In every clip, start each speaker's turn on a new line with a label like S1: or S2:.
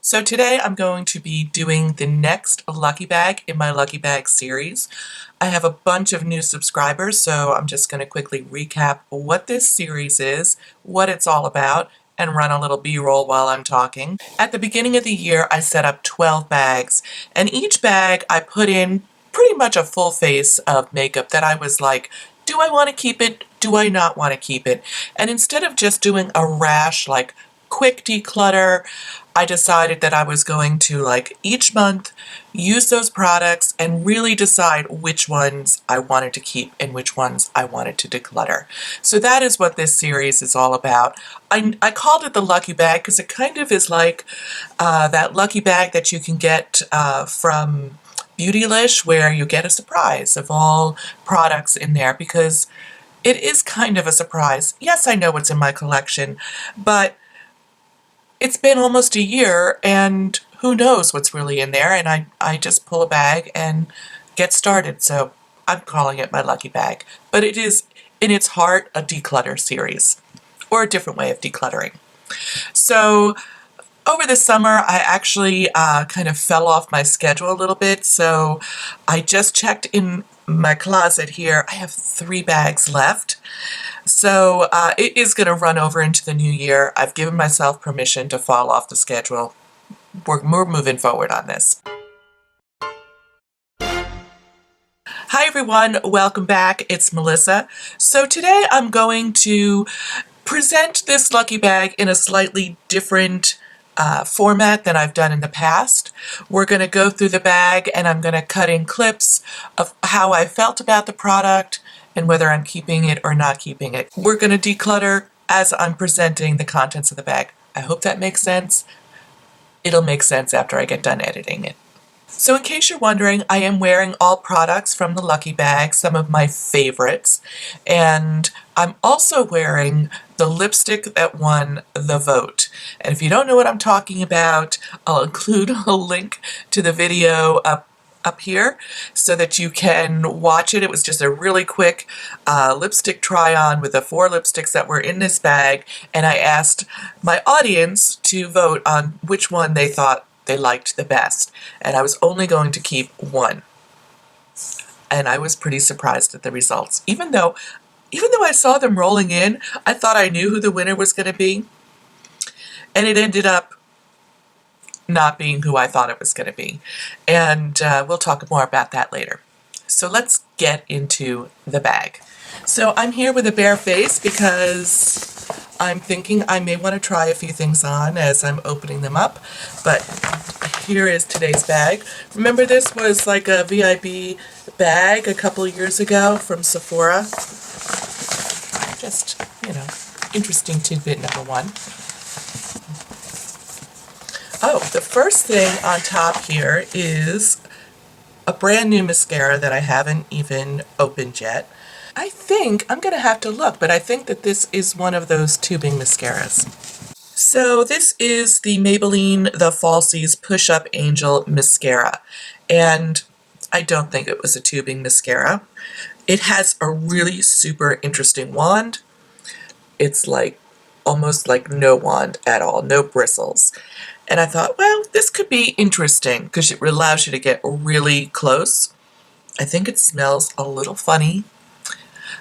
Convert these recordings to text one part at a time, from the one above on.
S1: So today I'm going to be doing the next Lucky Bag in my Lucky Bag series. I have a bunch of new subscribers, so I'm just going to quickly recap what this series is, what it's all about, and run a little B-roll while I'm talking. At the beginning of the year, I set up 12 bags, and each bag I put in pretty much a full face of makeup that I was like, do I want to keep it? Do I not want to keep it? And instead of just doing a rash, like quick declutter, I decided that I was going to, each month, use those products and really decide which ones I wanted to keep and which ones I wanted to declutter. So that is what this series is all about. I called it the Lucky Bag because it kind of is like that Lucky Bag that you can get from Beautylish, where you get a surprise of all products in there, because it is kind of a surprise. Yes, I know what's in my collection, but it's been almost a year and who knows what's really in there, and I just pull a bag and get started. So I'm calling it my Lucky Bag. But it is, in its heart, a declutter series, or a different way of decluttering. So over the summer, I actually kind of fell off my schedule a little bit, so I just checked in my closet here. I have 3 bags left. So it is going to run over into the new year. I've given myself permission to fall off the schedule. We're moving forward on this. Hi everyone, welcome back. It's Melissa. So today I'm going to present this Lucky Bag in a slightly different format than I've done in the past. We're going to go through the bag and I'm going to cut in clips of how I felt about the product and whether I'm keeping it or not keeping it. We're going to declutter as I'm presenting the contents of the bag. I hope that makes sense. It'll make sense after I get done editing it. So in case you're wondering, I am wearing all products from the Lucky Bag, some of my favorites, and I'm also wearing the lipstick that won the vote. And if you don't know what I'm talking about, I'll include a link to the video up here so that you can watch it. It was just a really quick lipstick try-on with the 4 lipsticks that were in this bag, and I asked my audience to vote on which one they thought they liked the best, and I was only going to keep 1. And I was pretty surprised at the results. Even though I saw them rolling in, I thought I knew who the winner was going to be, and it ended up not being who I thought it was going to be. And we'll talk more about that later. So let's get into the bag. So I'm here with a bare face because I'm thinking I may want to try a few things on as I'm opening them up. But here is today's bag. Remember, this was like a VIB bag a couple of years ago from Sephora. Just, interesting tidbit number 1. Oh, the first thing on top here is a brand new mascara that I haven't even opened yet. I think I'm going to have to look, but I think that this is one of those tubing mascaras. So this is the Maybelline The Falsies Push Up Angel Mascara, and I don't think it was a tubing mascara. It has a really super interesting wand. It's like almost like no wand at all, no bristles. And I thought, well, this could be interesting because it allows you to get really close. I think it smells a little funny.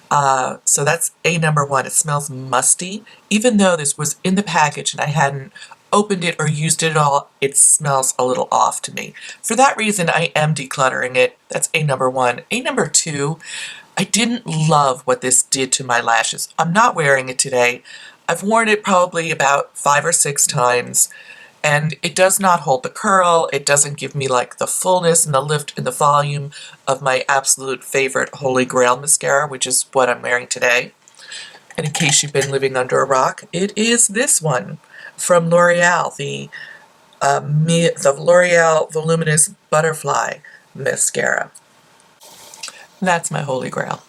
S1: So that's number 1. It smells musty. Even though this was in the package and I hadn't opened it or used it at all, it smells a little off to me. For that reason, I am decluttering it. That's number 1. Number 2, I didn't love what this did to my lashes. I'm not wearing it today. I've worn it probably about 5 or 6 times. And it does not hold the curl. It doesn't give me like the fullness and the lift and the volume of my absolute favorite Holy Grail mascara, which is what I'm wearing today. And in case you've been living under a rock, it is this one from L'Oreal, the L'Oreal Voluminous Butterfly Mascara. That's my Holy Grail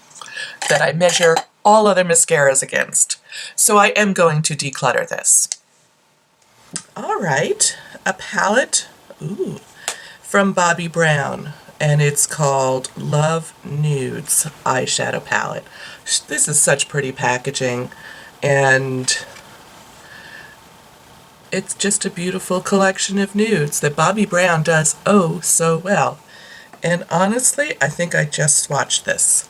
S1: that I measure all other mascaras against. So I am going to declutter this. All right, a palette, from Bobbi Brown, and it's called Love Nudes eyeshadow palette. This is such pretty packaging, and it's just a beautiful collection of nudes that Bobbi Brown does oh so well. And honestly, I think I just swatched this.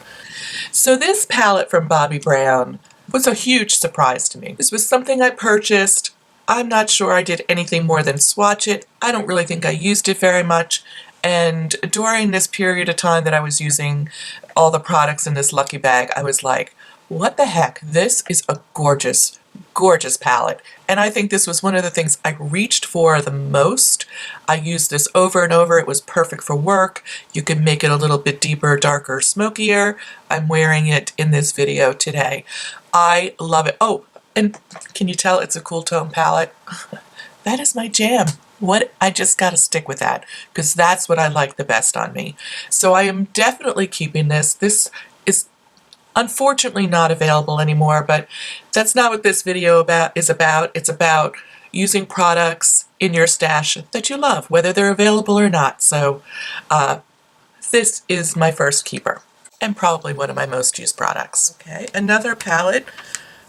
S1: So this palette from Bobbi Brown was a huge surprise to me. This was something I purchased. I'm not sure I did anything more than swatch it. I don't really think I used it very much. And during this period of time that I was using all the products in this lucky bag, I was like, what the heck? This is a gorgeous, gorgeous palette. And I think this was one of the things I reached for the most. I used this over and over. It was perfect for work. You can make it a little bit deeper, darker, smokier. I'm wearing it in this video today. I love it. Oh, and can you tell it's a cool tone palette? That is my jam. I just got to stick with that because that's what I like the best on me. So I am definitely keeping this. This is unfortunately not available anymore, but that's not what this video is about. It's about using products in your stash that you love, whether they're available or not. So this is my first keeper and probably one of my most used products. Okay, another palette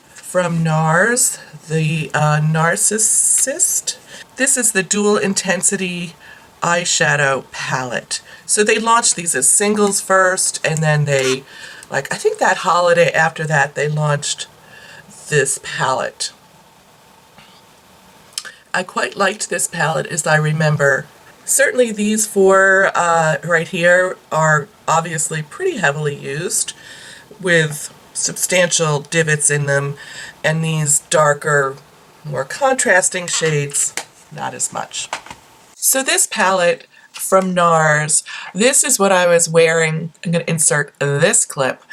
S1: from NARS, the Narcissist. This is the Dual Intensity Eyeshadow Palette. So they launched these as singles first, and then they, I think that holiday after that, they launched this palette. I quite liked this palette as I remember. Certainly these four right here are obviously pretty heavily used with substantial divots in them, and these darker, more contrasting shades, not as much. So this palette from NARS, this is what I was wearing. I'm going to insert this clip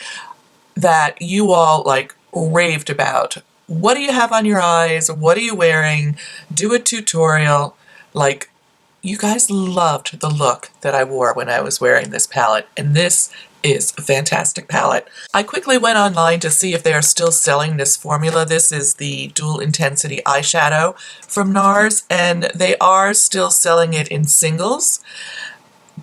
S1: that you all raved about. What do you have on your eyes? What are you wearing? Do a tutorial. You guys loved the look that I wore when I was wearing this palette, and this is a fantastic palette. I quickly went online to see if they are still selling this formula. This is the Dual Intensity Eyeshadow from NARS, and they are still selling it in singles,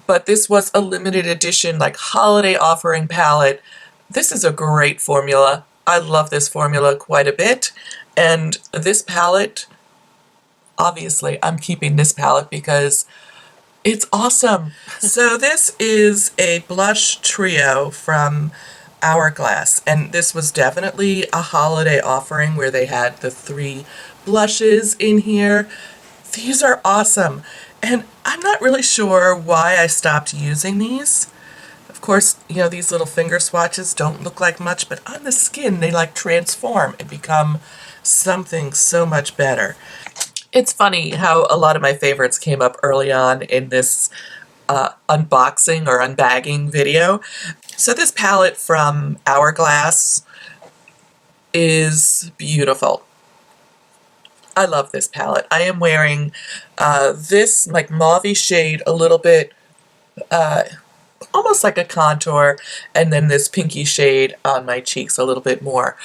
S1: but this was a limited edition, holiday offering palette. This is a great formula. I love this formula quite a bit, and this palette, obviously, I'm keeping this palette because it's awesome. So this is a blush trio from Hourglass, and this was definitely a holiday offering where they had the 3 blushes in here. These are awesome, and I'm not really sure why I stopped using these. Of course, these little finger swatches don't look like much, but on the skin they transform and become something so much better. It's funny how a lot of my favorites came up early on in this unboxing or unbagging video. So this palette from Hourglass is beautiful. I love this palette. I am wearing this mauve shade, a little bit almost like a contour, and then this pinky shade on my cheeks a little bit more.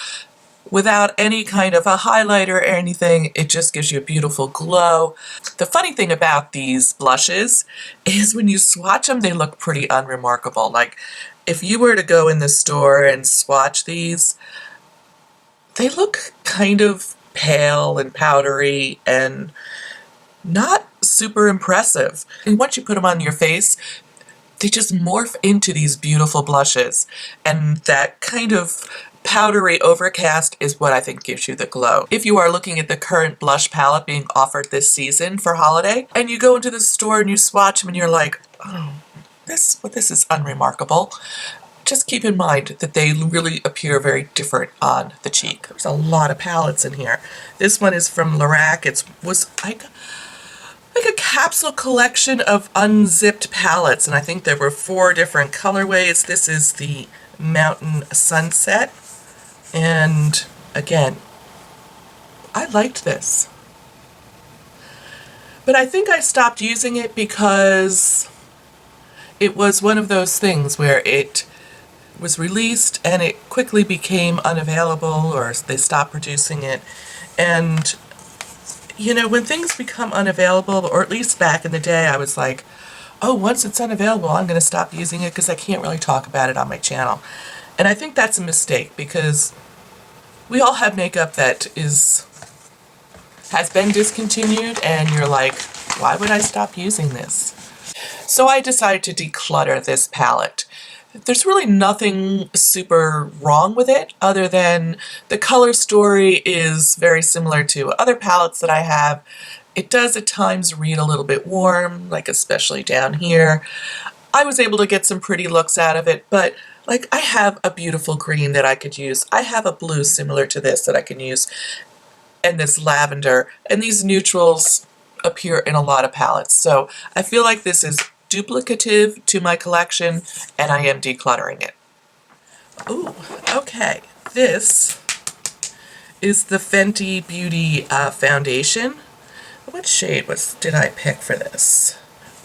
S1: Without any kind of a highlighter or anything, it just gives you a beautiful glow. The funny thing about these blushes is when you swatch them, they look pretty unremarkable. If you were to go in the store and swatch these, they look kind of pale and powdery and not super impressive. And once you put them on your face, they just morph into these beautiful blushes. And that kind of powdery overcast is what I think gives you the glow. If you are looking at the current blush palette being offered this season for holiday, and you go into the store and you swatch them and you're like, oh, this is unremarkable, just keep in mind that they really appear very different on the cheek. There's a lot of palettes in here. This one is from Lorac. It was like a capsule collection of unzipped palettes, and I think there were 4 different colorways. This is the Mountain Sunset. And again, I liked this. But I think I stopped using it because it was one of those things where it was released and it quickly became unavailable, or they stopped producing it. And when things become unavailable, or at least back in the day, I was like, oh, once it's unavailable, I'm going to stop using it because I can't really talk about it on my channel. And I think that's a mistake because we all have makeup that is has been discontinued and you're like, why would I stop using this? So I decided to declutter this palette. There's really nothing super wrong with it other than the color story is very similar to other palettes that I have. It does at times read a little bit warm, like especially down here. I was able to get some pretty looks out of it, but like I have a beautiful green that I could use. I have a blue similar to this that I can use, and this lavender, and these neutrals appear in a lot of palettes. So I feel like this is duplicative to my collection, and I am decluttering it. Ooh, okay. This is the Fenty Beauty foundation. What shade did I pick for this?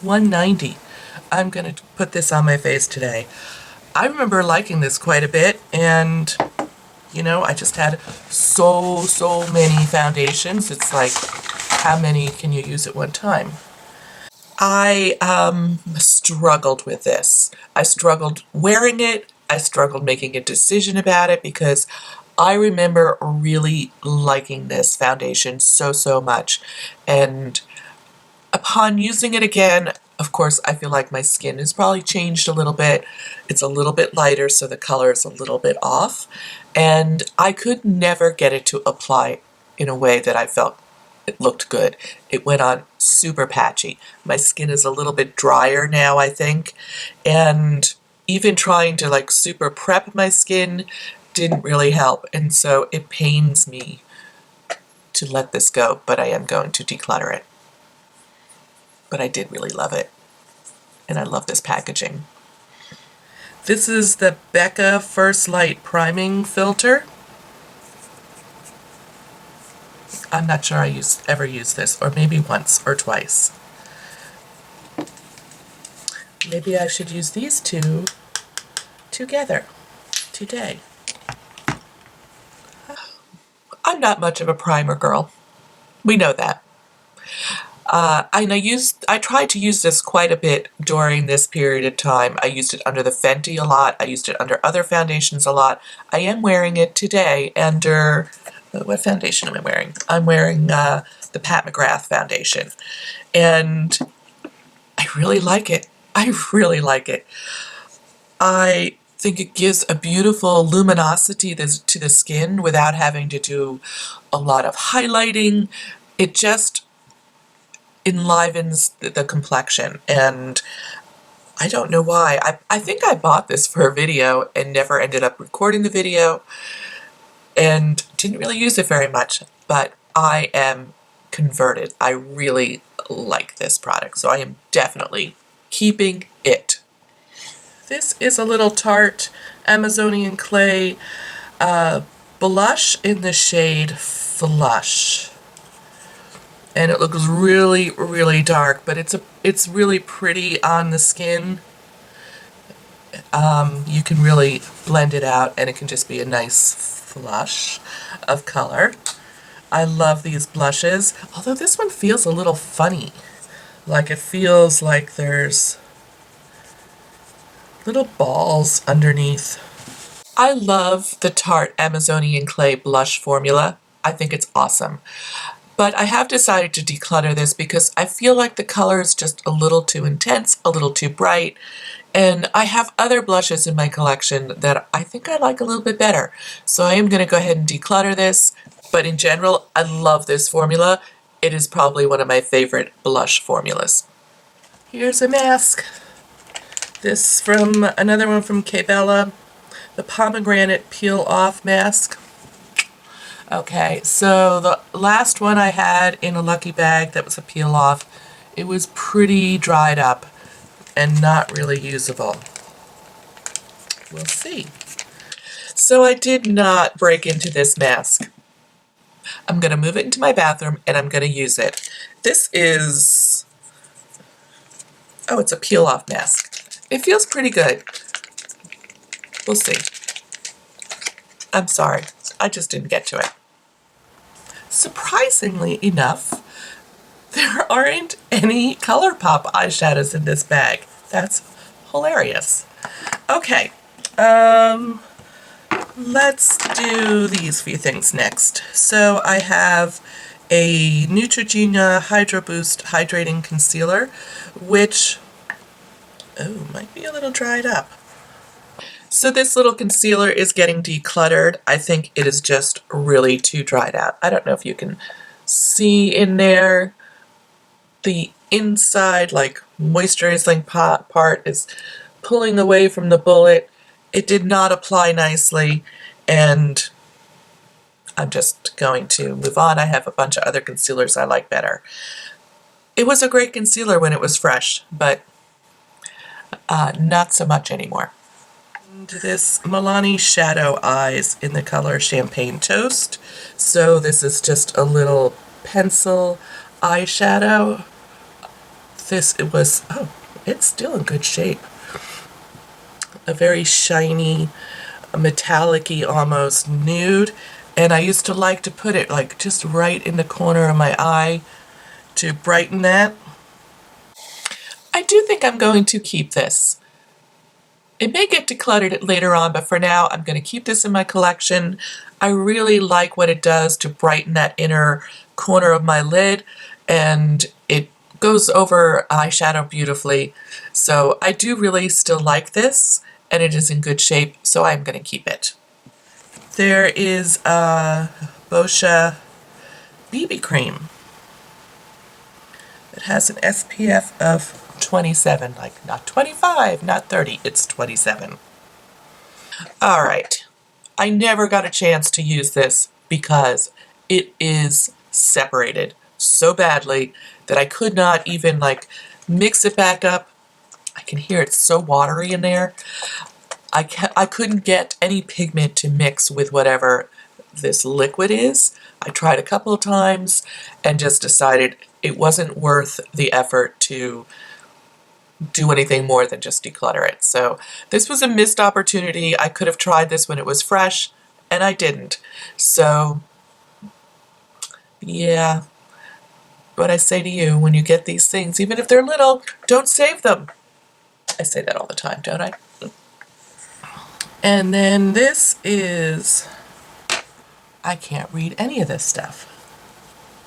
S1: 190. I'm going to put this on my face today. I remember liking this quite a bit, and you know, I just had so many foundations. It's like, how many can you use at one time? I struggled with this. I struggled wearing it. I struggled making a decision about it because I remember really liking this foundation so much. And upon using it again, of course, I feel like my skin has probably changed a little bit. It's a little bit lighter, so the color is a little bit off. And I could never get it to apply in a way that I felt it looked good. It went on super patchy. My skin is a little bit drier now, I think. And even trying to like super prep my skin didn't really help. And so it pains me to let this go, but I am going to declutter it. But I did really love it. And I love this packaging. This is the Becca First Light Priming Filter. I'm not sure I ever used this, or maybe once or twice. Maybe I should use these two together today. I'm not much of a primer girl. We know that. I tried to use this quite a bit during this period of time. I used it under the Fenty a lot. I used it under other foundations a lot. I am wearing it today under, what foundation am I wearing? I'm wearing the Pat McGrath foundation. And I really like it. I really like it. I think it gives a beautiful luminosity to the skin without having to do a lot of highlighting. It just enlivens the complexion, and I don't know why. I think I bought this for a video and never ended up recording the video and didn't really use it very much, but I am converted. I really like this product, so I am definitely keeping it. This is a little Tarte Amazonian Clay blush in the shade Flush. And it looks really dark, but it's really pretty on the skin. You can really blend it out, and it can just be a nice flush of color. I love these blushes, although this one feels a little funny. Like it feels like there's little balls underneath. I love the Tarte Amazonian Clay blush formula. I think it's awesome. But I have decided to declutter this because I feel like the color is just a little too intense, a little too bright, and I have other blushes in my collection that I think I like a little bit better. So I am going to go ahead and declutter this, but in general, I love this formula. It is probably one of my favorite blush formulas. Here's a mask. This from another one from Bella, the pomegranate peel off mask. Okay, so the last one I had in a lucky bag that was a peel off, it was pretty dried up and not really usable. We'll see. So I did not break into this mask. I'm going to move it into my bathroom and I'm going to use it. This is, oh, it's a peel off mask. It feels pretty good. We'll see. I'm sorry, I just didn't get to it. Surprisingly enough, there aren't any ColourPop eyeshadows in this bag. That's hilarious. Okay, let's do these few things next. So I have a Neutrogena Hydro Boost Hydrating Concealer, which, oh, might be a little dried up. So this little concealer is getting decluttered. I think it is just really too dried out. I don't know if you can see in there. The inside, like, moisturizing part is pulling away from the bullet. It did not apply nicely, and I'm just going to move on. I have a bunch of other concealers I like better. It was a great concealer when it was fresh, but not so much anymore. And this Milani Shadow Eyes in the color Champagne Toast. So this is just a little pencil eyeshadow. It's still in good shape. A very shiny, metallic-y almost nude. And I used to like to put it like just right in the corner of my eye to brighten that. I do think I'm going to keep this. It may get decluttered later on, but for now I'm going to keep this in my collection. I really like what it does to brighten that inner corner of my lid, and it goes over eyeshadow beautifully. So I do really still like this, and it is in good shape, so I'm going to keep it. There is a Boscia BB cream. It has an SPF of 27, like not 25, not 30, it's 27. All right, I never got a chance to use this because it is separated so badly that I could not even like mix it back up. I can hear it's so watery in there. I couldn't get any pigment to mix with whatever this liquid is. I tried a couple of times and just decided it wasn't worth the effort to do anything more than just declutter it. So this was a missed opportunity. I could have tried this when it was fresh, and I didn't. So yeah, what I say to you, when you get these things, even if they're little, don't save them. I say that all the time, don't I? And then this is, I can't read any of this stuff.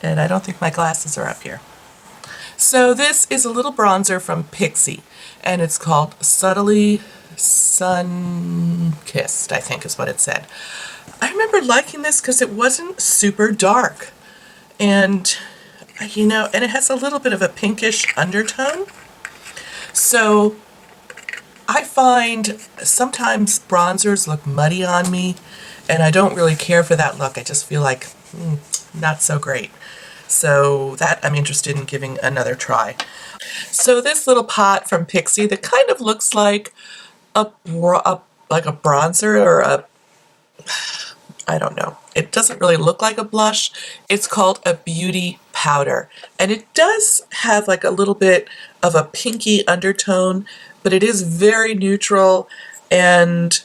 S1: And I don't think my glasses are up here. So this is a little bronzer from Pixi, and it's called Subtly Sun-Kissed, I think is what it said. I remember liking this because it wasn't super dark. And, you know, and it has a little bit of a pinkish undertone. So I find sometimes bronzers look muddy on me, and I don't really care for that look. I just feel like, not so great. So that I'm interested in giving another try. So this little pot from Pixi that kind of looks like a bronzer or I don't know. It doesn't really look like a blush. It's called a beauty powder. And it does have like a little bit of a pinky undertone, but it is very neutral, and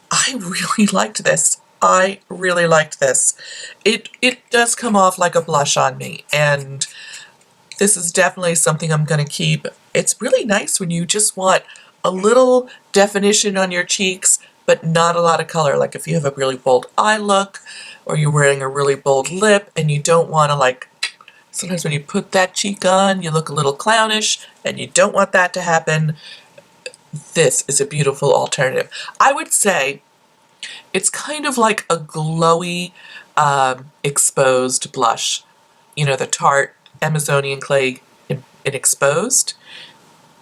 S1: I really liked this. I really liked this. It does come off like a blush on me, and this is definitely something I'm going to keep. It's really nice when you just want a little definition on your cheeks, but not a lot of color. Like if you have a really bold eye look, or you're wearing a really bold lip, and you don't want to like, sometimes when you put that cheek on, you look a little clownish, and you don't want that to happen. This is a beautiful alternative. I would say it's kind of like a glowy, exposed blush. You know, the Tarte Amazonian Clay in Exposed.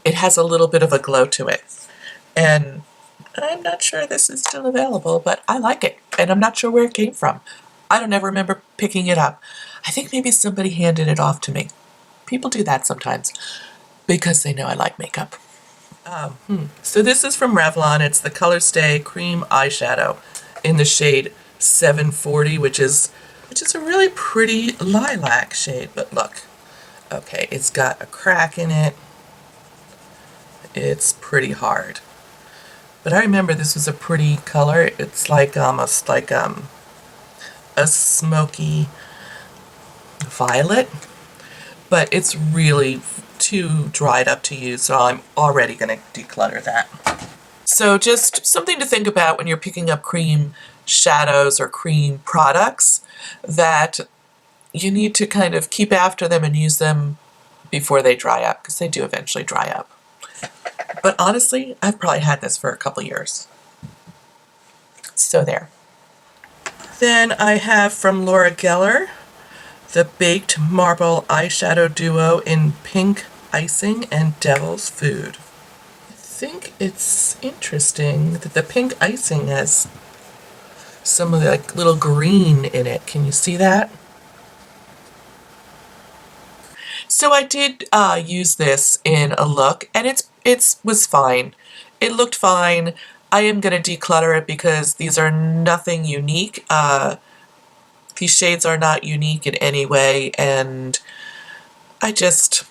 S1: It has a little bit of a glow to it. And I'm not sure this is still available, but I like it. And I'm not sure where it came from. I don't ever remember picking it up. I think maybe somebody handed it off to me. People do that sometimes because they know I like makeup. So this is from Revlon. It's the Color Stay Cream Eyeshadow in the shade 740, which is a really pretty lilac shade. But look, okay, it's got a crack in it. It's pretty hard. But I remember this was a pretty color. It's like almost like a smoky violet, but it's really too dried up to use, so I'm already going to declutter that. So just something to think about when you're picking up cream shadows or cream products, that you need to kind of keep after them and use them before they dry up, because they do eventually dry up. But honestly, I've probably had this for a couple years. So there. Then I have from Laura Geller, the Baked Marble Eyeshadow Duo in Pink Icing and Devil's Food. I think it's interesting that the pink icing has some of the like little green in it. Can you see that? So I did use this in a look, and it was fine. It looked fine. I am going to declutter it because these are nothing unique. These shades are not unique in any way, and I just,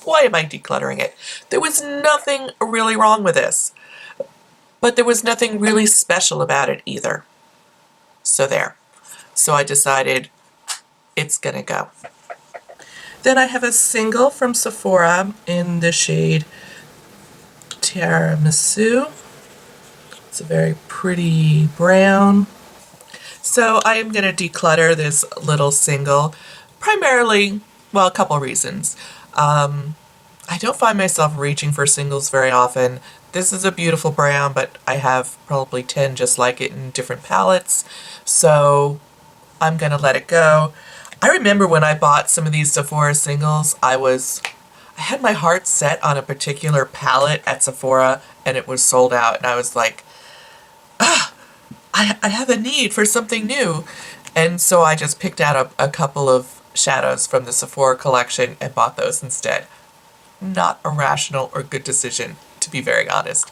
S1: why am I decluttering it? There was nothing really wrong with this, but there was nothing really special about it either. So there. So I decided it's gonna go. Then I have a single from Sephora in the shade Tiramisu. It's a very pretty brown. So I am going to declutter this little single, primarily, well, a couple reasons. I don't find myself reaching for singles very often. This is a beautiful brown, but I have probably 10 just like it in different palettes, so I'm going to let it go. I remember when I bought some of these Sephora singles, I had my heart set on a particular palette at Sephora, and it was sold out, and I was like, I have a need for something new. And so I just picked out a couple of shadows from the Sephora collection and bought those instead. Not a rational or good decision, to be very honest,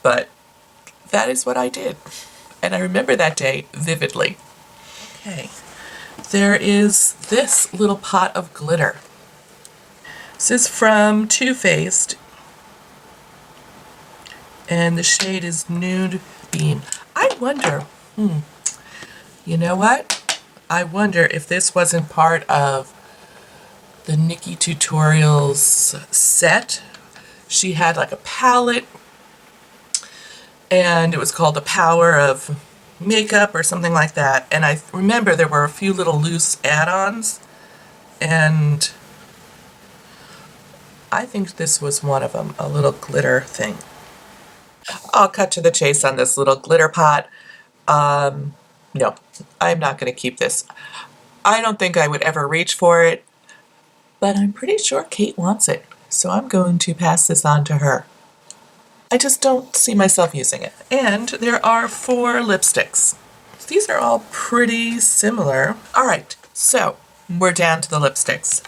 S1: but that is what I did. And I remember that day vividly. Okay, there is this little pot of glitter. This is from Too Faced, and the shade is Nude Beam. I wonder, you know what? I wonder if this wasn't part of the Nikki Tutorials set. She had like a palette, and it was called The Power of Makeup or something like that. And I remember there were a few little loose add-ons, and I think this was one of them, a little glitter thing. I'll cut to the chase on this little glitter pot. No, I'm not going to keep this. I don't think I would ever reach for it, but I'm pretty sure Kate wants it, so I'm going to pass this on to her. I just don't see myself using it. And there are 4 lipsticks. These are all pretty similar. All right, so we're down to the lipsticks.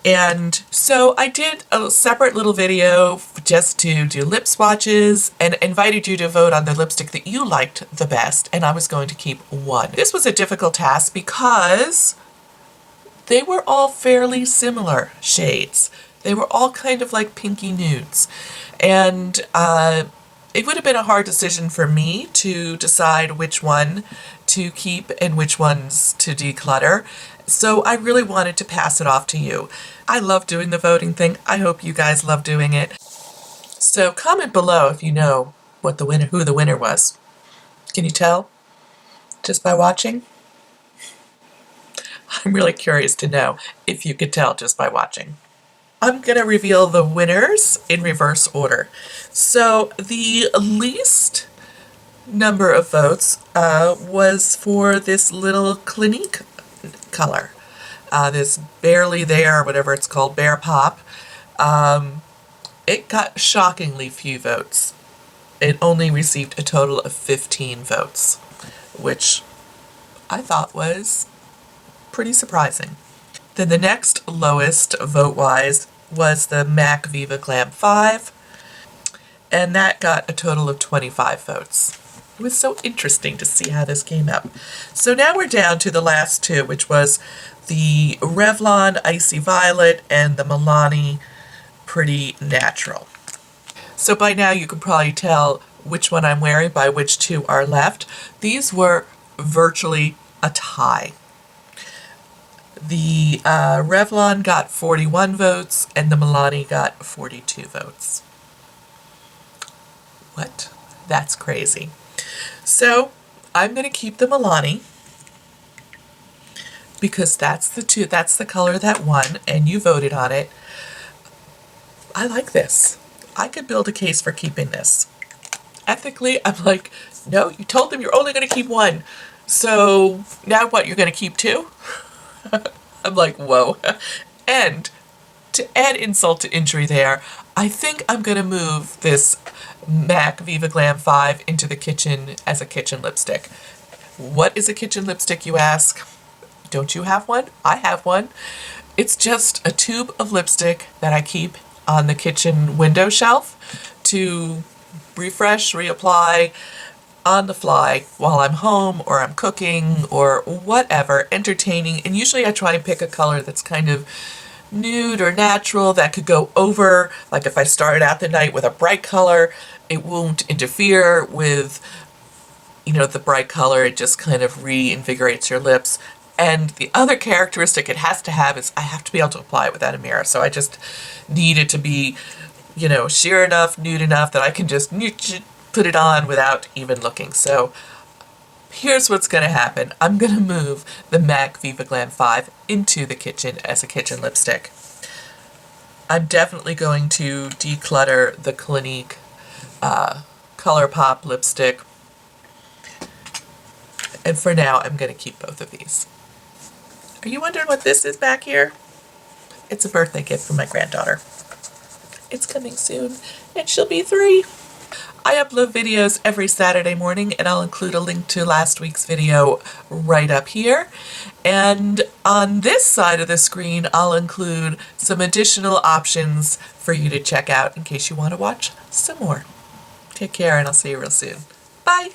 S1: And so I did a separate little video just to do lip swatches and invited you to vote on the lipstick that you liked the best, and I was going to keep one. This was a difficult task because they were all fairly similar shades. They were all kind of like pinky nudes. And it would have been a hard decision for me to decide which one to keep and which ones to declutter. So I really wanted to pass it off to you. I love doing the voting thing. I hope you guys love doing it. So comment below if you know who the winner was. Can you tell just by watching? I'm really curious to know if you could tell just by watching. I'm going to reveal the winners in reverse order. So the least number of votes was for this little Clinique color. This Barely There, whatever it's called, Bear Pop. It got shockingly few votes. It only received a total of 15 votes, which I thought was pretty surprising. Then the next lowest vote-wise was the MAC Viva Glam 5, and that got a total of 25 votes. It was so interesting to see how this came up. So now we're down to the last 2, which was the Revlon Icy Violet and the Milani Pretty Natural. So by now you can probably tell which one I'm wearing by which 2 are left. These were virtually a tie. The Revlon got 41 votes and the Milani got 42 votes. What? That's crazy. So I'm going to keep the Milani. because that's the color that won, and you voted on it. I like this. I could build a case for keeping this. Ethically, I'm like, no, you told them you're only going to keep one. So now what, you're going to keep two? I'm like, whoa. And to add insult to injury there, I think I'm going to move this MAC Viva Glam 5 into the kitchen as a kitchen lipstick. What is a kitchen lipstick, you ask? Don't you have one? I have one. It's just a tube of lipstick that I keep on the kitchen window shelf to refresh, reapply on the fly while I'm home or I'm cooking or whatever, entertaining. And usually I try and pick a color that's kind of nude or natural that could go over, like if I started out the night with a bright color, it won't interfere with, you know, the bright color. It just kind of reinvigorates your lips. And the other characteristic it has to have is I have to be able to apply it without a mirror. So I just need it to be, you know, sheer enough, nude enough that I can just put it on without even looking. So here's what's going to happen. I'm going to move the MAC Viva Glam 5 into the kitchen as a kitchen lipstick. I'm definitely going to declutter the Clinique ColourPop lipstick. And for now, I'm going to keep both of these. Are you wondering what this is back here? It's a birthday gift from my granddaughter. It's coming soon, and she'll be 3. I upload videos every Saturday morning, and I'll include a link to last week's video right up here. And on this side of the screen, I'll include some additional options for you to check out in case you want to watch some more. Take care, and I'll see you real soon. Bye!